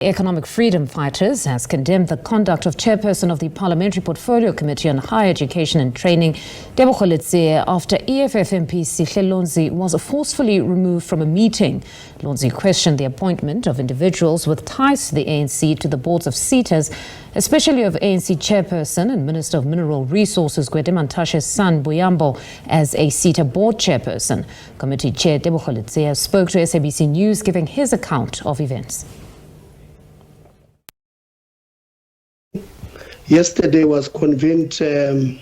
Economic Freedom Fighters has condemned the conduct of Chairperson of the Parliamentary Portfolio Committee on Higher Education and Training, Tebogo Letsie, after EFF MP Sihle Lonzi was forcefully removed from a meeting. Lonzi questioned the appointment of individuals with ties to the ANC to the boards of SETAs, especially of ANC Chairperson and Minister of Mineral Resources Gwede Mantashe's son Buyambo as a SETA board chairperson. Committee Chair Tebogo Letsie spoke to SABC News, giving his account of events. Yesterday was convened to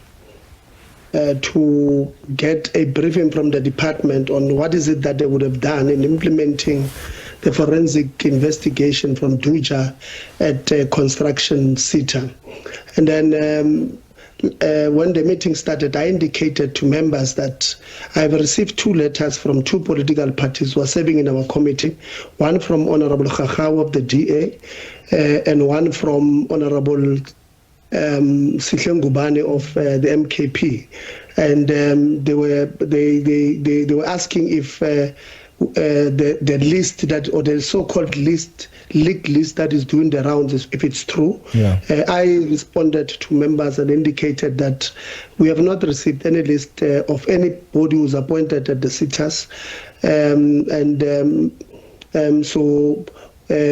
get a briefing from the department on what is it that they would have done in implementing the forensic investigation from Duja at construction SETA. And then when the meeting started, I indicated to members that I have received 2 letters from 2 political parties who are serving in our committee, one from Honorable Khakhaw of the DA and one from Honorable Sihle Lonzi of the MKP, and they were asking if the list that, or the so-called leaked list that is doing the rounds, if it's true. Yeah. I responded to members and indicated that we have not received any list of anybody who's appointed at the SETAs, so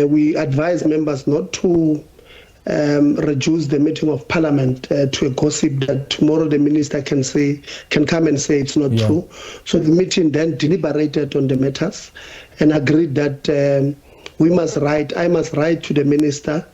we advise members not to reduce the meeting of Parliament to a gossip that tomorrow the minister can come and say it's not true. So the meeting then deliberated on the matters and agreed that I must write to the minister,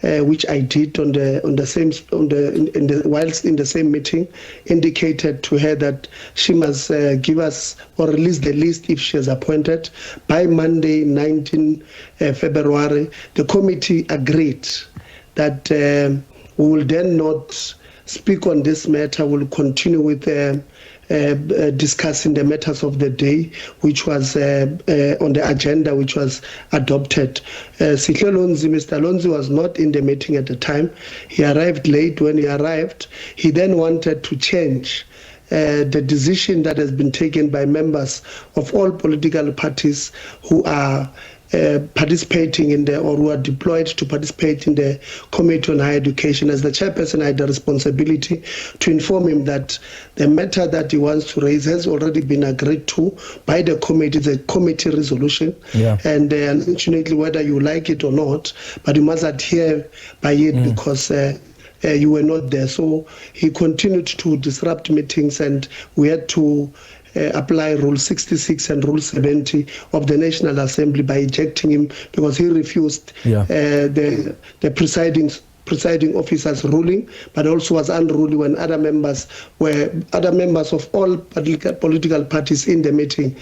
which I did whilst in the same meeting, indicated to her that she must give us or release the list if she has appointed by Monday, 19 February. The committee agreed that we will then not speak on this matter. We'll continue with discussing the matters of the day, which was on the agenda, which was adopted. Sihle Lonzi, Mr. Lonzi was not in the meeting at the time. He arrived late. When he arrived, he then wanted to change the decision that has been taken by members of all political parties who are participating in or who are deployed to participate in the Committee on Higher Education. As the chairperson, I had the responsibility to inform him that the matter that he wants to raise has already been agreed to by the committee. It's a committee resolution, and unfortunately, whether you like it or not, but you must adhere by it because you were not there. So he continued to disrupt meetings, and we had to apply Rule 66 and Rule 70 of the National Assembly by ejecting him because he refused the presiding officer's ruling, but also was unruly when other members of all political parties in the meeting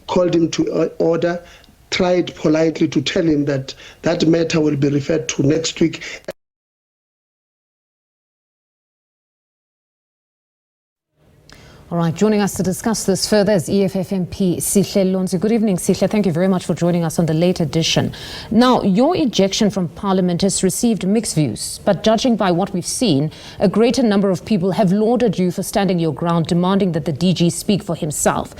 called him to order, tried politely to tell him that that matter will be referred to next week. All right, joining us to discuss this further is EFF MP Sihle Lonzi. Good evening, Sihle. Thank you very much for joining us on the late edition. Now, your ejection from Parliament has received mixed views, but judging by what we've seen, a greater number of people have lauded you for standing your ground, demanding that the DG speak for himself.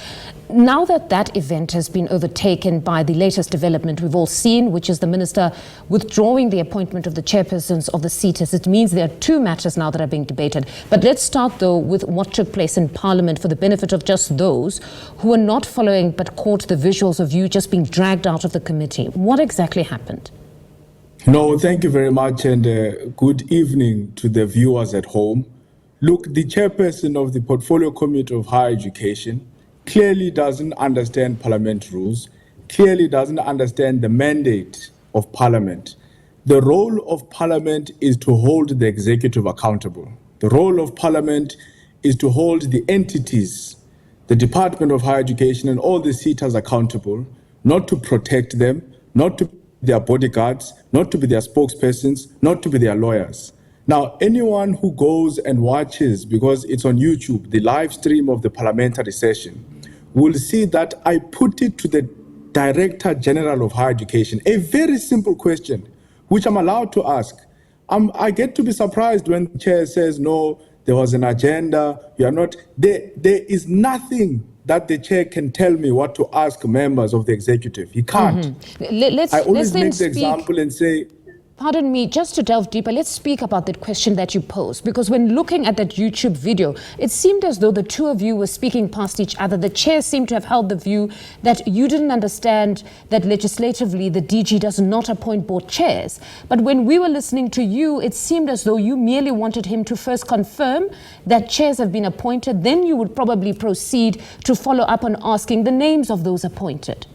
Now that that event has been overtaken by the latest development we've all seen, which is the minister withdrawing the appointment of the chairpersons of the SETAs, it means there are 2 matters now that are being debated. But let's start, though, with what took place in Parliament for the benefit of just those who are not following but caught the visuals of you just being dragged out of the committee. What exactly happened? No, thank you very much, and good evening to the viewers at home. Look, the chairperson of the Portfolio Committee of Higher Education clearly doesn't understand Parliament rules, clearly doesn't understand the mandate of Parliament. The role of Parliament is to hold the executive accountable. The role of Parliament is to hold the entities, the Department of Higher Education and all the SETAs accountable, not to protect them, not to be their bodyguards, not to be their spokespersons, not to be their lawyers. Now, anyone who goes and watches, because it's on YouTube, the live stream of the parliamentary session, will see that I put it to the Director General of Higher Education, a very simple question, which I'm allowed to ask. I get to be surprised when the chair says, no, there was an agenda, you are not. There is nothing that the chair can tell me what to ask members of the executive. He can't. Let's I always then make the example and say, pardon me, just to delve deeper, let's speak about that question that you posed. Because when looking at that YouTube video, it seemed as though the two of you were speaking past each other. The chair seemed to have held the view that you didn't understand that legislatively the DG does not appoint board chairs. But when we were listening to you, it seemed as though you merely wanted him to first confirm that chairs have been appointed. Then you would probably proceed to follow up on asking the names of those appointed.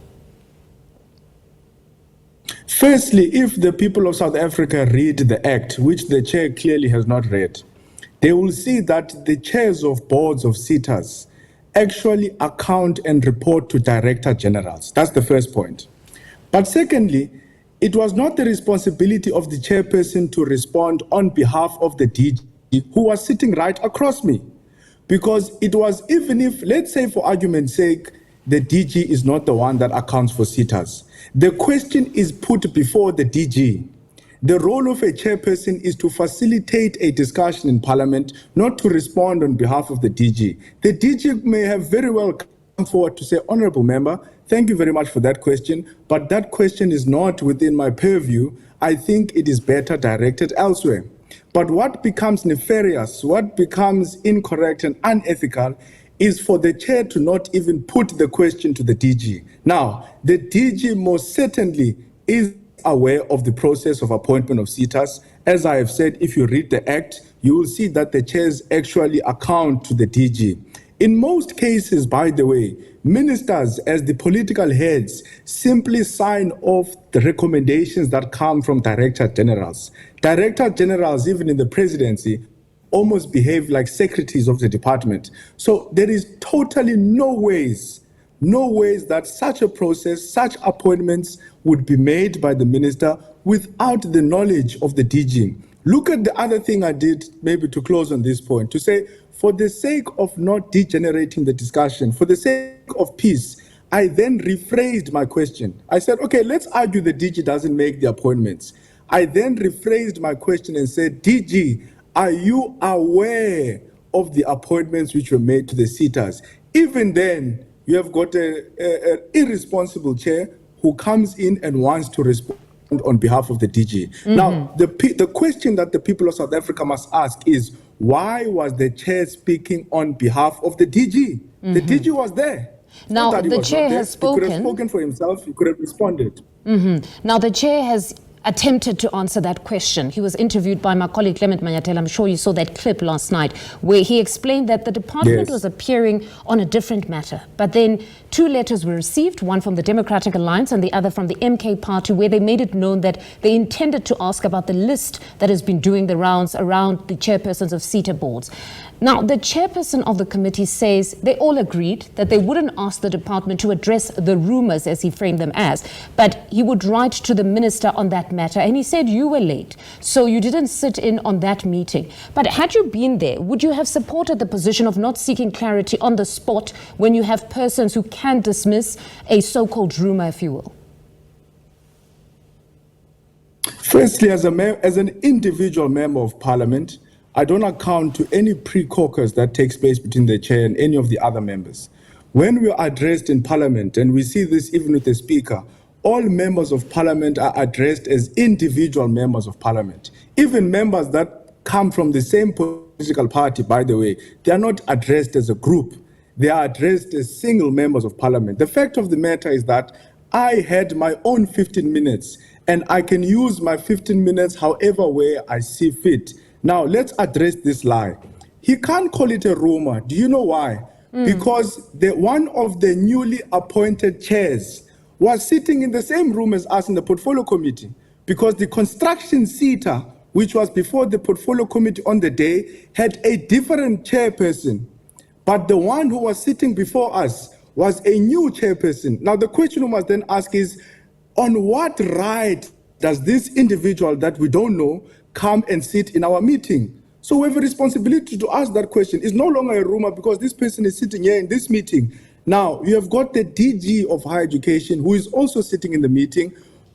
firstly, if the people of South Africa read the Act, which the chair clearly has not read, they will see that the chairs of boards of SETAs actually account and report to director generals. That's the first point. But secondly, it was not the responsibility of the chairperson to respond on behalf of the DG who was sitting right across me. Because it was, even if, let's say for argument's sake, the DG is not the one that accounts for SETAs, the question is put before the DG. The role of a chairperson is to facilitate a discussion in Parliament, not to respond on behalf of the DG. The DG may have very well come forward to say, Honourable Member, thank you very much for that question, but that question is not within my purview. I think it is better directed elsewhere. But what becomes nefarious, what becomes incorrect and unethical is for the chair to not even put the question to the DG. Now, the DG most certainly is aware of the process of appointment of SETAs. As I have said, if you read the Act, you will see that the chairs actually account to the DG. In most cases, by the way, ministers, as the political heads, simply sign off the recommendations that come from director generals. Director generals, even in the presidency, almost behave like secretaries of the department. So there is totally no ways that such a process, such appointments would be made by the minister without the knowledge of the DG. Look at the other thing I did, maybe to close on this point, to say, for the sake of not degenerating the discussion, for the sake of peace, I then rephrased my question. I said, okay, let's argue the DG doesn't make the appointments. I then rephrased my question and said, DG, are you aware of the appointments which were made to the SETAs? Even then, you have got an irresponsible chair who comes in and wants to respond on behalf of the DG. Mm-hmm. Now, the question that the people of South Africa must ask is, why was the chair speaking on behalf of the DG? Mm-hmm. The DG was there. Now, the chair has spoken. He could have spoken for himself. He could have responded. Mm-hmm. Now, the chair has attempted to answer that question. He was interviewed by my colleague Clement Manyatel. I'm sure you saw that clip last night where he explained that the department was appearing on a different matter. But then two letters were received, one from the Democratic Alliance and the other from the MK Party, where they made it known that they intended to ask about the list that has been doing the rounds around the chairpersons of SETA boards. Now, the chairperson of the committee says they all agreed that they wouldn't ask the department to address the rumors, as he framed them as, but he would write to the minister on that matter. And he said you were late, so you didn't sit in on that meeting. But had you been there, would you have supported the position of not seeking clarity on the spot when you have persons who can dismiss a so-called rumor, if you will? Firstly, as an individual member of Parliament, I don't account to any pre-caucus that takes place between the chair and any of the other members. When we are addressed in Parliament, and we see this even with the Speaker, all members of Parliament are addressed as individual members of Parliament. Even members that come from the same political party, by the way, they are not addressed as a group. They are addressed as single members of Parliament. The fact of the matter is that I had my own 15 minutes, and I can use my 15 minutes however way I see fit. Now, let's address this lie. He can't call it a rumor. Do you know why? Because one of the newly appointed chairs was sitting in the same room as us in the Portfolio Committee, because the construction SETA, which was before the Portfolio Committee on the day, had a different chairperson. But the one who was sitting before us was a new chairperson. Now, the question we must then ask is, on what right does this individual that we don't know come and sit in our meeting? So we have a responsibility to ask that question. It's no longer a rumor because this person is sitting here in this meeting. Now, you have got the DG of Higher Education who is also sitting in the meeting.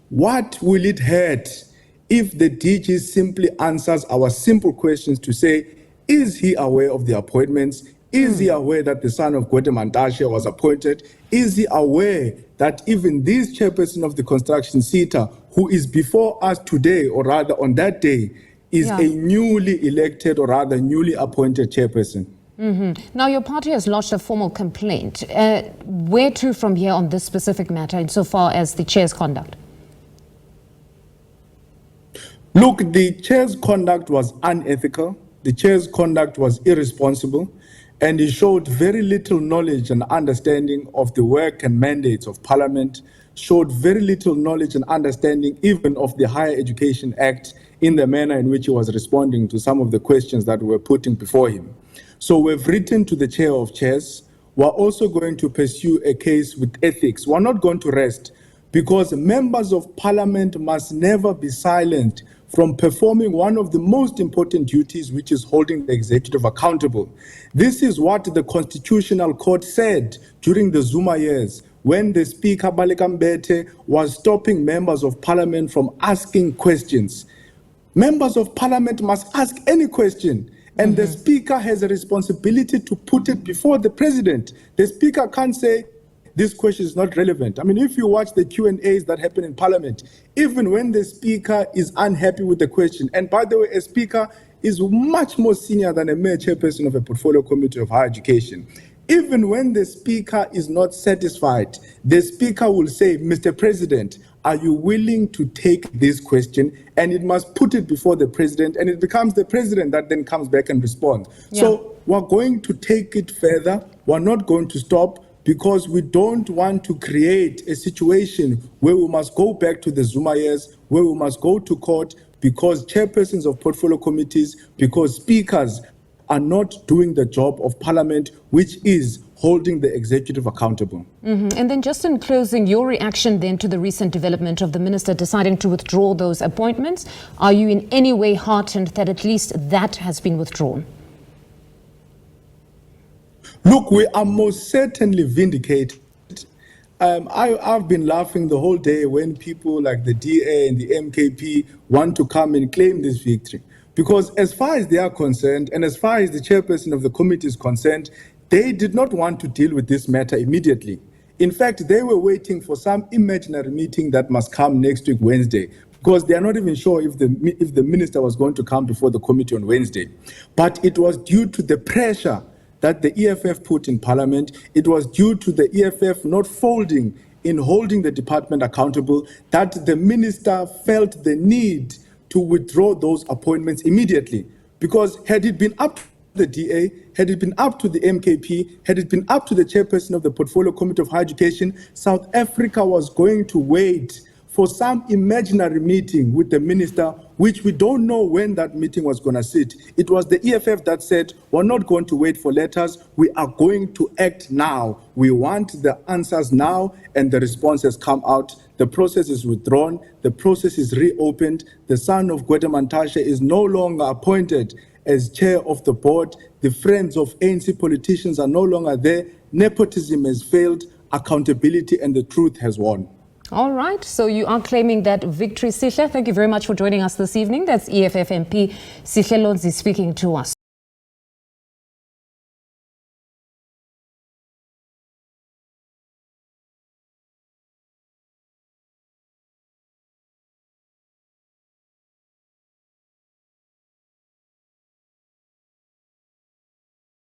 What will it hurt if the DG simply answers our simple questions to say, is he aware of the appointments? Is he aware that the son of Gwede Mantashe was appointed? Is he aware that even this chairperson of the construction SETA, who is before us today, or rather on that day, is a newly elected or rather newly appointed chairperson? Now, your party has lodged a formal complaint. Where to from here on this specific matter insofar as the chair's conduct? Look, the chair's conduct was unethical. The chair's conduct was irresponsible. And he showed very little knowledge and understanding of the work and mandates of Parliament, showed very little knowledge and understanding even of the Higher Education Act in the manner in which he was responding to some of the questions that were putting before him. So we've written to the chair of chairs. We're also going to pursue a case with ethics. We're not going to rest because members of Parliament must never be silent from performing one of the most important duties, which is holding the executive accountable. This is what the Constitutional Court said during the Zuma years, when the Speaker, Baleka Mbete, was stopping members of Parliament from asking questions. Members of Parliament must ask any question, and the Speaker has a responsibility to put it before the President. The Speaker can't say, this question is not relevant. I mean, if you watch the Q&As that happen in Parliament, even when the Speaker is unhappy with the question, and by the way, a Speaker is much more senior than a mere chairperson of a portfolio committee of higher education. Even when the Speaker is not satisfied, the Speaker will say, Mr. President, are you willing to take this question? And it must put it before the President, and it becomes the President that then comes back and responds. So we're going to take it further. We're not going to stop, because we don't want to create a situation where we must go back to the Zuma years, where we must go to court because chairpersons of portfolio committees, because speakers are not doing the job of Parliament, which is holding the executive accountable. And then just in closing, your reaction then to the recent development of the minister deciding to withdraw those appointments. Are you in any way heartened that at least that has been withdrawn? Look, we are most certainly vindicated. I've been laughing the whole day when people like the DA and the MKP want to come and claim this victory. Because as far as they are concerned, and as far as the chairperson of the committee is concerned, they did not want to deal with this matter immediately. In fact, they were waiting for some imaginary meeting that must come next week, Wednesday, because they are not even sure if the minister was going to come before the committee on Wednesday. But it was due to the pressure that the EFF put in Parliament. It was due to the EFF not folding in holding the department accountable that the minister felt the need to withdraw those appointments immediately. Because had it been up to the DA, had it been up to the MKP, had it been up to the chairperson of the Portfolio Committee of Higher Education, South Africa was going to wait for some imaginary meeting with the minister, which we don't know when that meeting was going to sit. It was the EFF that said, we're not going to wait for letters, we are going to act now. We want the answers now, and the response has come out. The process is withdrawn, the process is reopened. The son of Gwede Mantashe is no longer appointed as chair of the board. The friends of ANC politicians are no longer there. Nepotism has failed, accountability and the truth has won. All right, so you are claiming that victory, Sihle. Thank you very much for joining us this evening. That's EFF MP Sihle Lonzi speaking to us.